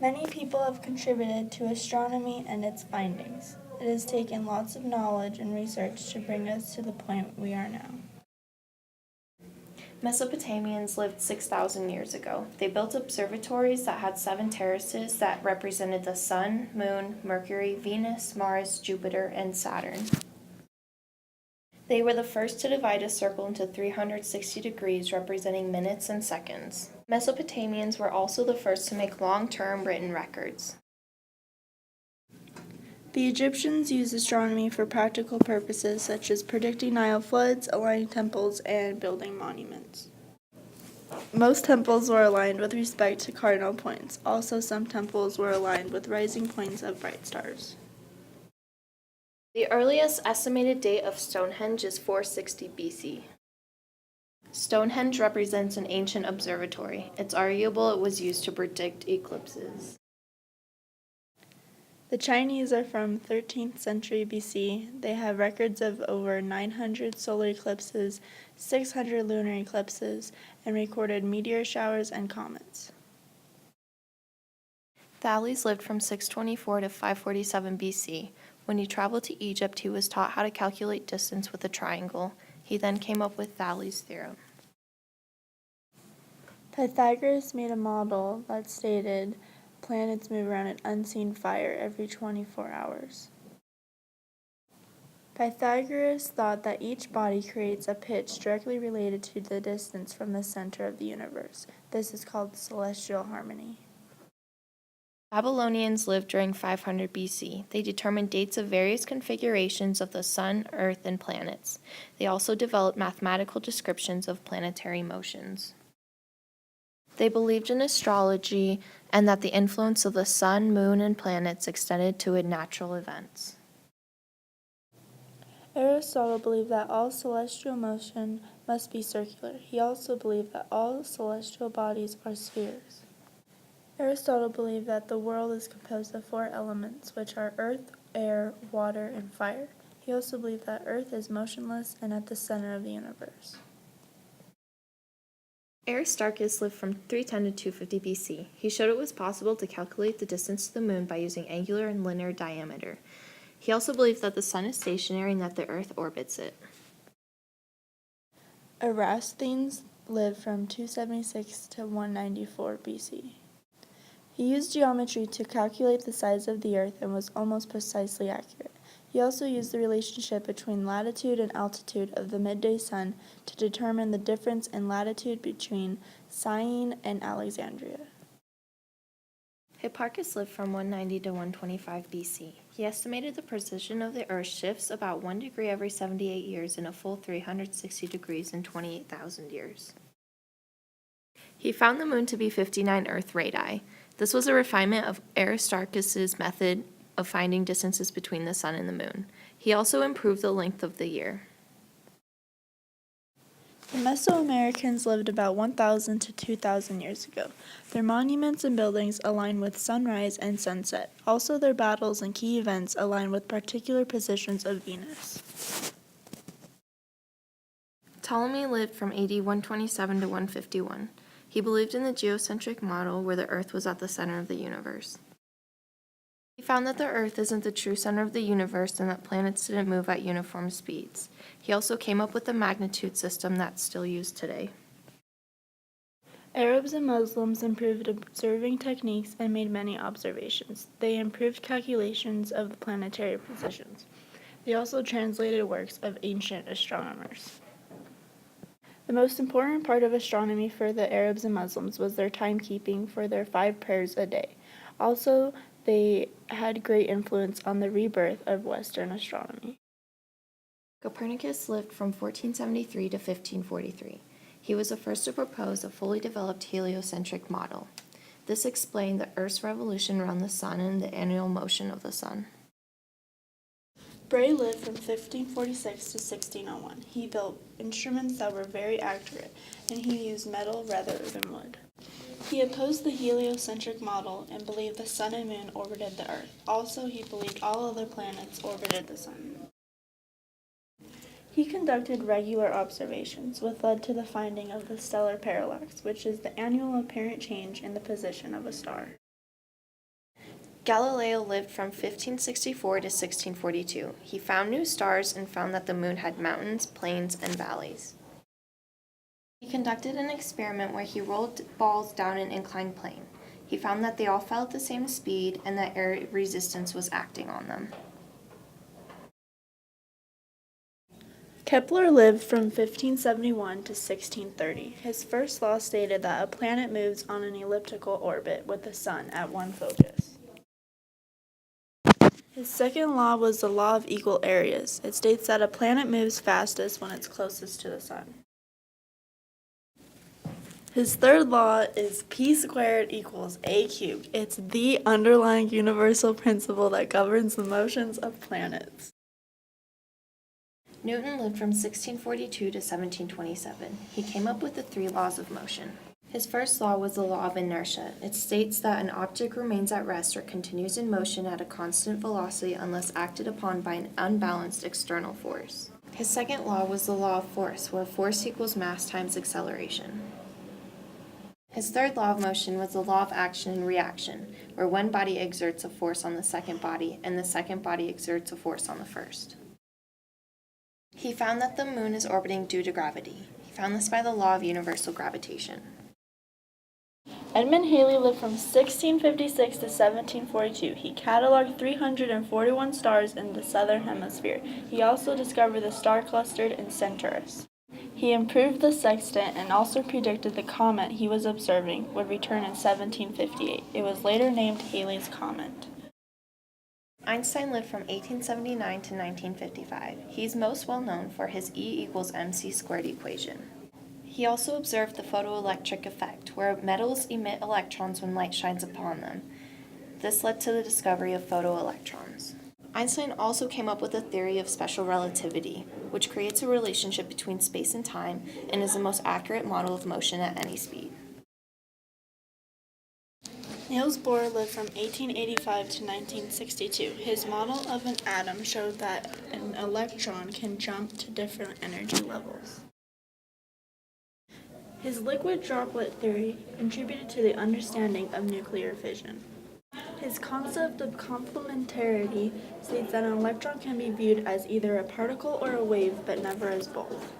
Many people have contributed to astronomy and its findings. It has taken lots of knowledge and research to bring us to the point we are now. Mesopotamians lived 6,000 years ago. They built observatories that had 7 terraces that represented the Sun, Moon, Mercury, Venus, Mars, Jupiter, and Saturn. They were the first to divide a circle into 360 degrees, representing minutes and seconds. Mesopotamians were also the first to make long-term written records. The Egyptians used astronomy for practical purposes such as predicting Nile floods, aligning temples, and building monuments. Most temples were aligned with respect to cardinal points. Also, some temples were aligned with rising points of bright stars. The earliest estimated date of Stonehenge is 460 BC. Stonehenge represents an ancient observatory. It's arguable it was used to predict eclipses. The Chinese are from 13th century BC. They have records of over 900 solar eclipses, 600 lunar eclipses, and recorded meteor showers and comets. Thales lived from 624 to 547 BC. When he traveled to Egypt, he was taught how to calculate distance with a triangle. He then came up with Thales' theorem. Pythagoras made a model that stated planets move around an unseen fire every 24 hours. Pythagoras thought that each body creates a pitch directly related to the distance from the center of the universe. This is called celestial harmony. Babylonians lived during 500 BC. They determined dates of various configurations of the sun, earth, and planets. They also developed mathematical descriptions of planetary motions. They believed in astrology and that the influence of the sun, moon, and planets extended to natural events. Aristotle believed that all celestial motion must be circular. He also believed that all celestial bodies are spheres. Aristotle believed that the world is composed of 4 elements, which are earth, air, water, and fire. He also believed that earth is motionless and at the center of the universe. Aristarchus lived from 310 to 250 BC. He showed it was possible to calculate the distance to the moon by using angular and linear diameter. He also believed that the sun is stationary and that the earth orbits it. Eratosthenes lived from 276 to 194 BC. He used geometry to calculate the size of the earth and was almost precisely accurate. He also used the relationship between latitude and altitude of the midday sun to determine the difference in latitude between Syene and Alexandria. Hipparchus lived from 190 to 125 BC. He estimated the position of the Earth shifts about 1 degree every 78 years in a full 360 degrees in 28,000 years. He found the moon to be 59 Earth radii. This was a refinement of Aristarchus' method of finding distances between the sun and the moon. He also improved the length of the year. The Mesoamericans lived about 1,000 to 2,000 years ago. Their monuments and buildings align with sunrise and sunset. Also, their battles and key events align with particular positions of Venus. Ptolemy lived from AD 127 to 151. He believed in the geocentric model where the Earth was at the center of the universe. He found that the Earth isn't the true center of the universe and that planets didn't move at uniform speeds. He also came up with the magnitude system that's still used today. Arabs and Muslims improved observing techniques and made many observations. They improved calculations of the planetary positions. They also translated works of ancient astronomers. The most important part of astronomy for the Arabs and Muslims was their timekeeping for their 5 prayers a day. Also, they had great influence on the rebirth of Western astronomy. Copernicus lived from 1473 to 1543. He was the first to propose a fully developed heliocentric model. This explained the Earth's revolution around the sun and the annual motion of the sun. Bray lived from 1546 to 1601. He built instruments that were very accurate, and he used metal rather than wood. He opposed the heliocentric model and believed the sun and moon orbited the Earth. Also, he believed all other planets orbited the sun. He conducted regular observations, which led to the finding of the stellar parallax, which is the annual apparent change in the position of a star. Galileo lived from 1564 to 1642. He found new stars and found that the moon had mountains, plains, and valleys. He conducted an experiment where he rolled balls down an inclined plane. He found that they all fell at the same speed and that air resistance was acting on them. Kepler lived from 1571 to 1630. His first law stated that a planet moves on an elliptical orbit with the sun at one focus. His second law was the law of equal areas. It states that a planet moves fastest when it's closest to the sun. His third law is p squared equals a cubed. It's the underlying universal principle that governs the motions of planets. Newton lived from 1642 to 1727. He came up with the 3 laws of motion. His first law was the law of inertia. It states that an object remains at rest or continues in motion at a constant velocity unless acted upon by an unbalanced external force. His second law was the law of force, where force equals mass times acceleration. His third law of motion was the law of action and reaction, where one body exerts a force on the second body and the second body exerts a force on the first. He found that the moon is orbiting due to gravity. He found this by the law of universal gravitation. Edmund Halley lived from 1656 to 1742. He cataloged 341 stars in the southern hemisphere. He also discovered the star cluster in Centaurus. He improved the sextant and also predicted the comet he was observing would return in 1758. It was later named Halley's Comet. Einstein lived from 1879 to 1955. He's most well known for his E equals mc squared equation. He also observed the photoelectric effect, where metals emit electrons when light shines upon them. This led to the discovery of photoelectrons. Einstein also came up with a theory of special relativity, which creates a relationship between space and time and is the most accurate model of motion at any speed. Niels Bohr lived from 1885 to 1962. His model of an atom showed that an electron can jump to different energy levels. His liquid droplet theory contributed to the understanding of nuclear fission. His concept of complementarity states that an electron can be viewed as either a particle or a wave, but never as both.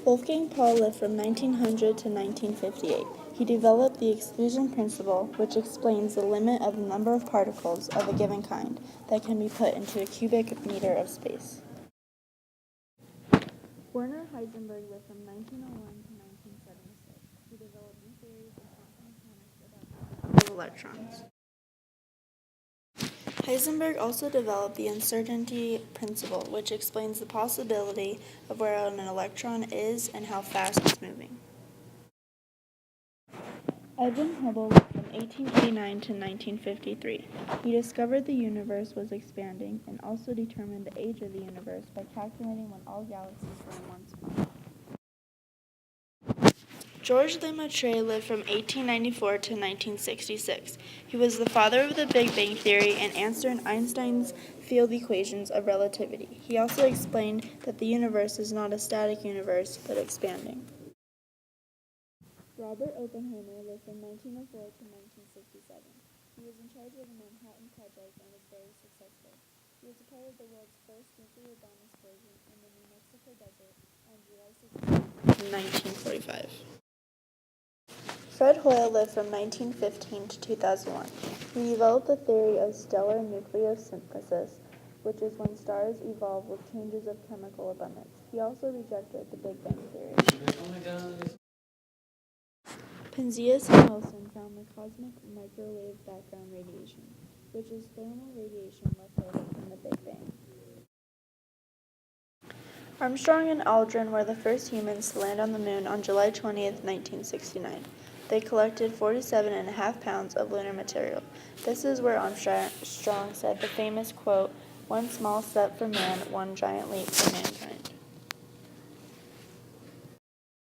Wolfgang Paul lived from 1900 to 1958. He developed the exclusion principle, which explains the limit of the number of particles of a given kind that can be put into a cubic meter of space. Werner Heisenberg lived from 1901 to 1976. He developed new theories in quantum mechanics about the electrons. Heisenberg also developed the uncertainty principle, which explains the possibility of where an electron is and how fast it's moving. Edwin Hubble lived from 1889 to 1953. He discovered the universe was expanding and also determined the age of the universe by calculating when all galaxies were in one spot. Georges Lemaitre lived from 1894 to 1966. He was the father of the Big Bang Theory and answered Einstein's field equations of relativity. He also explained that the universe is not a static universe, but expanding. Robert Oppenheimer lived from 1904 to 1967. He was in charge of the Manhattan Project and was very successful. He was a part of the world's first nuclear bomb explosion in the New Mexico desert on July 16, 1945. Fred Hoyle lived from 1915 to 2001. He developed the theory of stellar nucleosynthesis, which is when stars evolve with changes of chemical abundance. He also rejected the Big Bang Theory. Penzias and Wilson found the cosmic microwave background radiation, which is thermal radiation left over from the Big Bang. Armstrong and Aldrin were the first humans to land on the moon on July 20th, 1969. They collected 47.5 pounds of lunar material. This is where Armstrong said the famous quote, "One small step for man, one giant leap for mankind."